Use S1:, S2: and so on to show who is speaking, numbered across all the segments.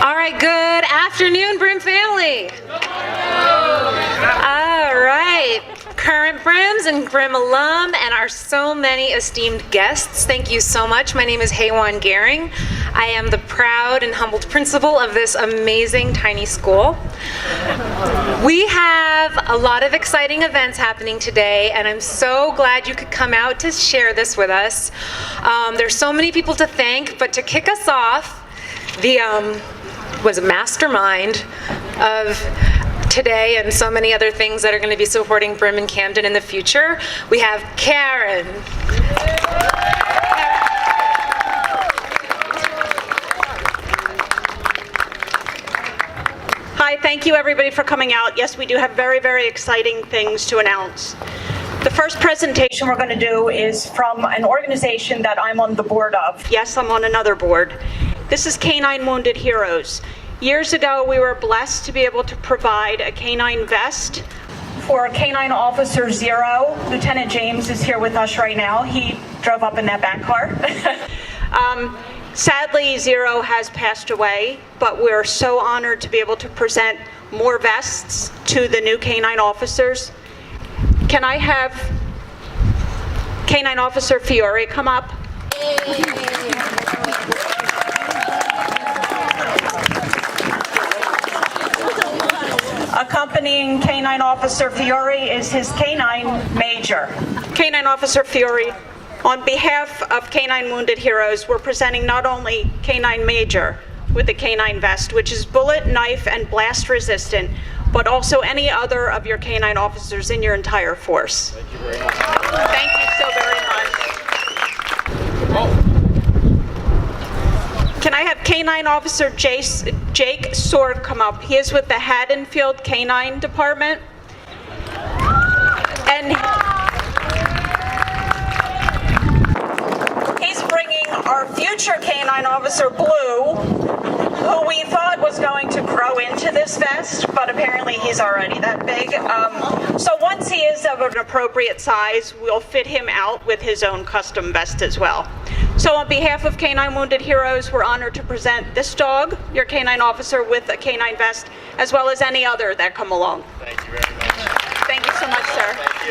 S1: All right, good afternoon, Brim family. All right, current Brims and Brim alum and our so many esteemed guests, thank you so much. My name is Haywan Gehring. I am the proud and humbled principal of this amazing tiny school. We have a lot of exciting events happening today, and I'm so glad you could come out to share this with us. There's so many people to thank, but to kick us off, was a mastermind of today and so many other things that are going to be supporting Brim and Camden in the future. We have Karen.
S2: Hi, thank you everybody for coming out. Yes, we do have very, very exciting things to announce. The first presentation we're going to do is from an organization that I'm on the board of. Yes, I'm on another board. This is Canine Wounded Heroes. Years ago, we were blessed to be able to provide a canine vest for Canine Officer Zero. Lieutenant James is here with us right now. He drove up in that back car. Sadly, Zero has passed away, but we're so honored to be able to present more vests to the new canine officers. Can I have Canine Officer Fiore come up? Accompanying Canine Officer Fiore is his Canine Major. Canine Officer Fiore, on behalf of Canine Wounded Heroes, we're presenting not only Canine Major with the canine vest, which is bullet, knife, and blast resistant, but also any other of your canine officers in your entire force.
S3: Thank you very much.
S2: Thank you so very much. Can I have Canine Officer Jake Sword come up? He is with the Haddonfield Canine Department. And he's bringing our future Canine Officer Blue, who we thought was going to grow into this vest, but apparently he's already that big. So once he is of an appropriate size, we'll fit him out with his own custom vest as well. So on behalf of Canine Wounded Heroes, we're honored to present this dog, your canine officer, with a canine vest, as well as any other that come along.
S3: Thank you very much.
S2: Thank you so much, sir.
S3: Thank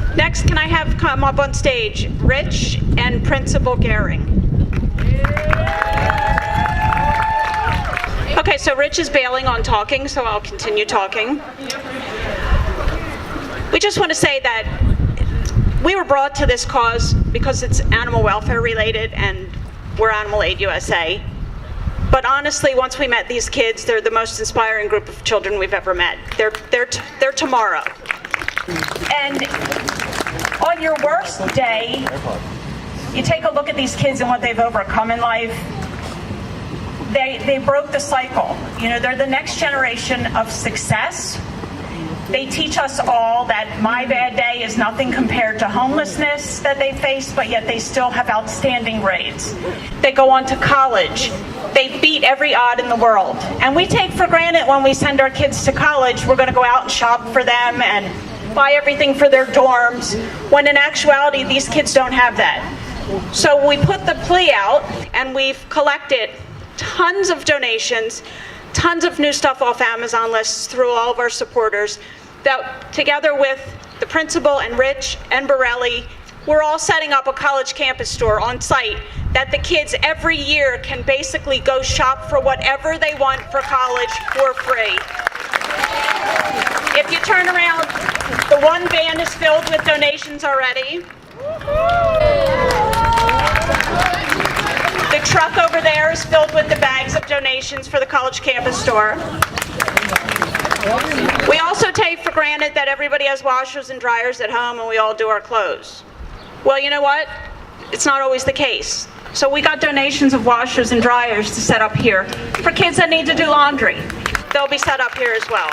S3: you.
S2: Next, can I have come up on stage Rich and Principal Gehring? Okay, so Rich is bailing on talking, so I'll continue talking. We just want to say that we were brought to this cause because it's animal welfare related and we're Animal Aid USA. But honestly, once we met these kids, they're the most inspiring group of children we've ever met. They're tomorrow. And on your worst day, you take a look at these kids and what they've overcome in life. They broke the cycle. You know, they're the next generation of success. They teach us all that my bad day is nothing compared to homelessness that they face, but yet they still have outstanding grades. They go on to college. They beat every odd in the world. And we take for granted when we send our kids to college, we're going to go out and shop for them and buy everything for their dorms, when in actuality, these kids don't have that. So we put the plea out, and we've collected tons of donations, tons of new stuff off Amazon lists through all of our supporters, that together with the principal and Rich and Borelli, we're all setting up a college campus store on site that the kids every year can basically go shop for whatever they want for college for free. If you turn around, the one van is filled with donations already. The truck over there is filled with the bags of donations for the college campus store. We also take for granted that everybody has washers and dryers at home and we all do our clothes. Well, you know what? It's not always the case. So we got donations of washers and dryers to set up here for kids that need to do laundry. They'll be set up here as well.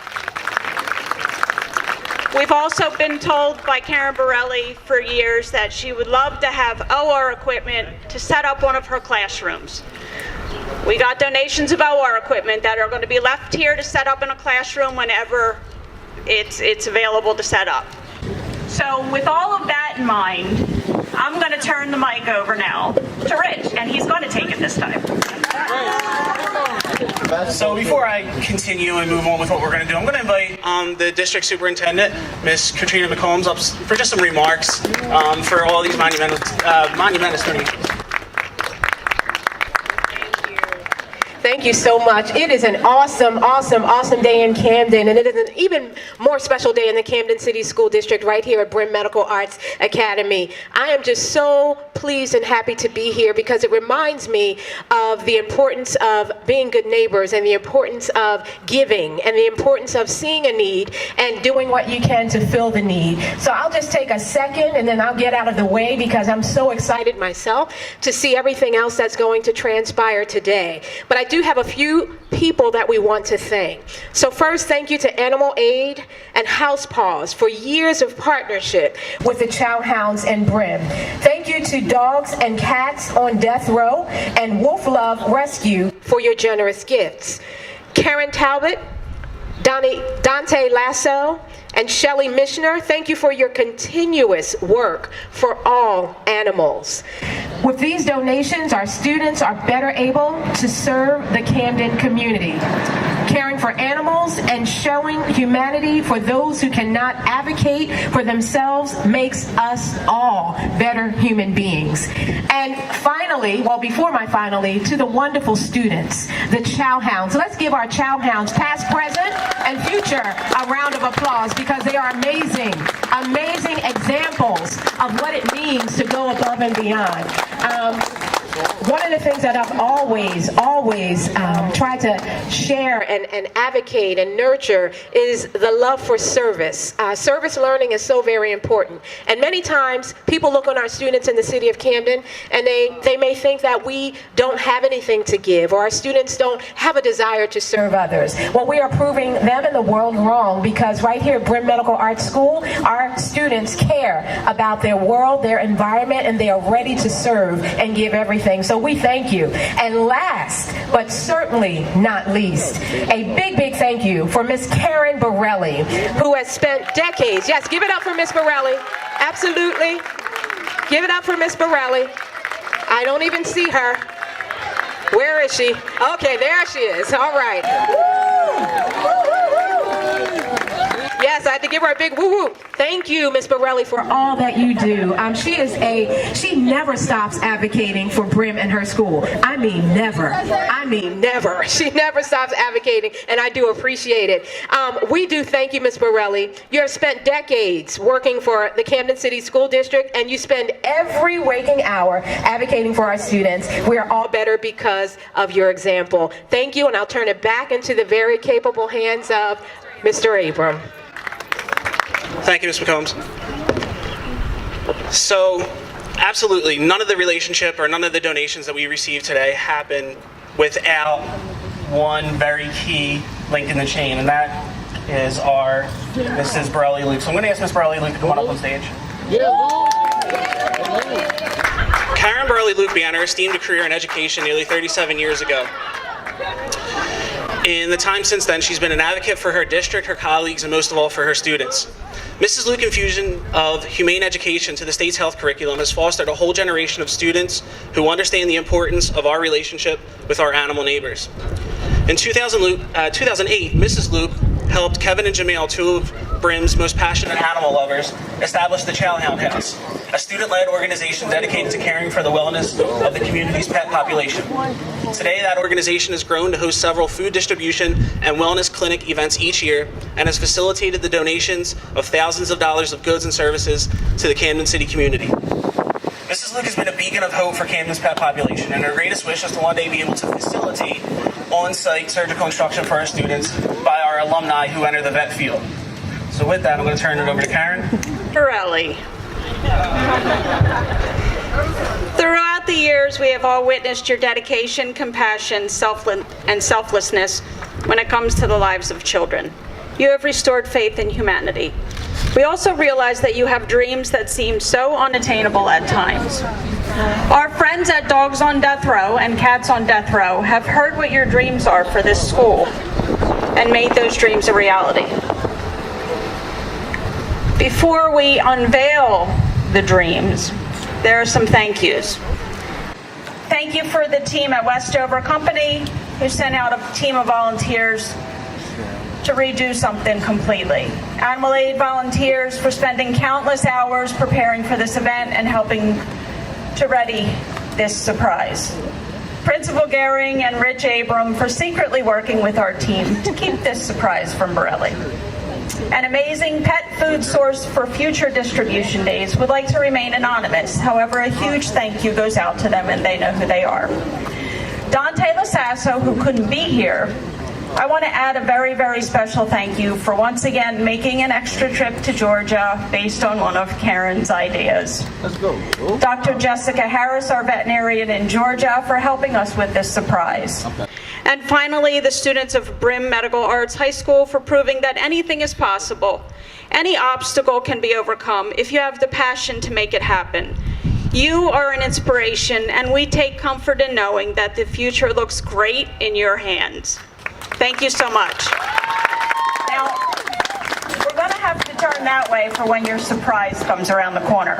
S2: We've also been told by Karen Borelli for years that she would love to have OR equipment to set up one of her classrooms. We got donations of OR equipment that are going to be left here to set up in a classroom whenever it's available to set up. So with all of that that in mind, I'm going to turn the mic over now to Rich, and he's going to take it this time.
S3: So before I continue and move on with what we're going to do, I'm going to invite the district superintendent, Miss Katrina McCombs, up for just some remarks for all these monumentous donations.
S4: Thank you so much. It is an awesome, awesome, awesome day in Camden, and it is an even more special day in the Camden City School District right here at Brim Medical Arts Academy. I am just so pleased and happy to be here because it reminds me of the importance of being good neighbors and the importance of giving and the importance of seeing a need and doing what you can to fill the need. So I'll just take a second and then I'll get out of the way because I'm so excited myself to see everything else that's going to transpire today. But I do have a few people that we want to thank. So first, thank you to Animal Aid and House Paws for years of partnership with the Chow Hounds and Brim. Thank you to Dogs and Cats on Death Row and Wolf Love Rescue for your generous gifts. Karen Talbot, Dante Lasso, and Shelley Mishner, thank you for your continuous work for all animals. With these donations, our students are better able to serve the Camden community, caring for animals and showing humanity for those who cannot advocate for themselves makes us all better human beings. And finally, well, before my finally, to the wonderful students, the Chow Hounds. Let's give our Chow Hounds, past, present, and future, a round of applause because they are amazing, amazing examples of what it means to go above and beyond. One of the things that I've always tried to share and advocate and nurture is the love for service. Service learning is so very important. And many times people look on our students in the city of Camden and they may think that we don't have anything to give or our students don't have a desire to serve others. Well, we are proving them and the world wrong because right here at Brim Medical Arts School, our students care about their world, their environment, and they are ready to serve and give everything. So we thank you. And last, but certainly not least, a big, big thank you for Miss Karen Borelli, who has spent decades, yes, give it up for Miss Borelli, absolutely, give it up for Miss Borelli. I don't even see her. Where is she? Okay, there she is, all right. Yes, I had to give her a big woo-woo. Thank you, Ms. Borelli, for all that you do. She never stops advocating for Brim and her school. I mean, never. She never stops advocating, and I do appreciate it. We do thank you, Ms. Borelli. You have spent decades working for the Camden City School District, and you spend every waking hour advocating for our students. We are all better because of your example. Thank you, and I'll turn it back into the very capable hands of Mr. Abram.
S3: Thank you, Ms. McCombs. So, absolutely, none of the relationship or none of the donations that we received today happen without one very key link in the chain, and that is our Mrs. Borelli Luke. So I'm going to ask Ms. Borelli Luke to come on stage. Karen Borelli Luke began her esteemed career in education nearly 37 years ago. In the time since then, she's been an advocate for her district, her colleagues, and most of all for her students. Mrs. Luke's infusion of humane education to the state's health curriculum has fostered a whole generation of students who understand the importance of our relationship with our animal neighbors. In 2008, Mrs. Luke helped Kevin and Jamil, two of Brim's most passionate animal lovers, establish the Chow Hound House, a student-led organization dedicated to caring for the wellness of the community's pet population. Today, that organization has grown to host several food distribution and wellness clinic events each year and has facilitated the donations of thousands of dollars of goods and services to the Camden City community. Mrs. Luke has been a beacon of hope for Camden's pet population, and her greatest wish is to one day be able to facilitate on-site surgical instruction for our students by our alumni who enter the vet field. So with that, I'm going to turn it over to Karen.
S2: Borelli. Throughout the years, we have all witnessed your dedication, compassion, and selflessness when it comes to the lives of children. You have restored faith in humanity. We also realize that you have dreams that seem so unattainable at times. Our friends at Dogs on Death Row and Cats on Death Row have heard what your dreams are for this school and made those dreams a reality. Before we unveil the dreams. There are some thank yous. Thank you for the team at Westover Company who sent out a team of volunteers to redo something completely. Animal Aid volunteers for spending countless hours preparing for this event and helping to ready this surprise. Principal Gehring and Rich Abram for secretly working with our team to keep this surprise from Borelli. An amazing pet food source for future distribution days would like to remain anonymous. However, a huge thank you goes out to them and they know who they are. Dante Lasasso, who couldn't be here, I want to add a very, very special thank you for once again making an extra trip to Georgia based on one of Karen's ideas.
S5: Let's go.
S2: Dr. Jessica Harris, our veterinarian in Georgia, for helping us with this surprise.
S5: Okay.
S2: And finally, the students of Brim Medical Arts High School for proving that anything is possible. Any obstacle can be overcome if you have the passion to make it happen. You are an inspiration, and we take comfort in knowing that the future looks great in your hands. Thank you so much. Now, we're going to have to turn that way for when your surprise comes around the corner.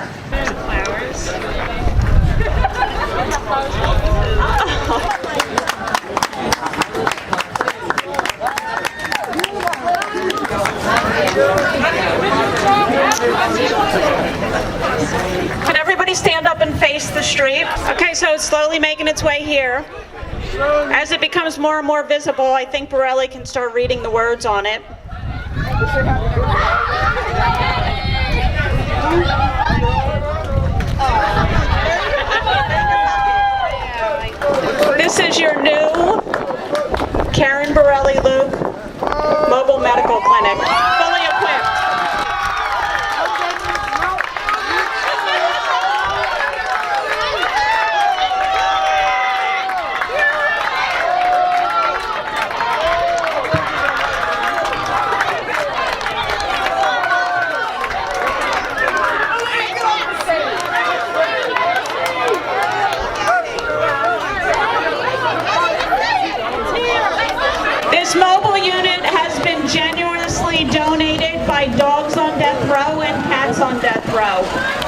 S2: Could everybody stand up and face the street? Okay, so it's slowly making its way here. As it becomes more and more visible, I think Borelli can start reading the words on it. This is your new Karen Borelli Luke Mobile Medical Clinic, fully equipped. This mobile unit has been generously donated by Dogs on Death Row and Cats on Death Row.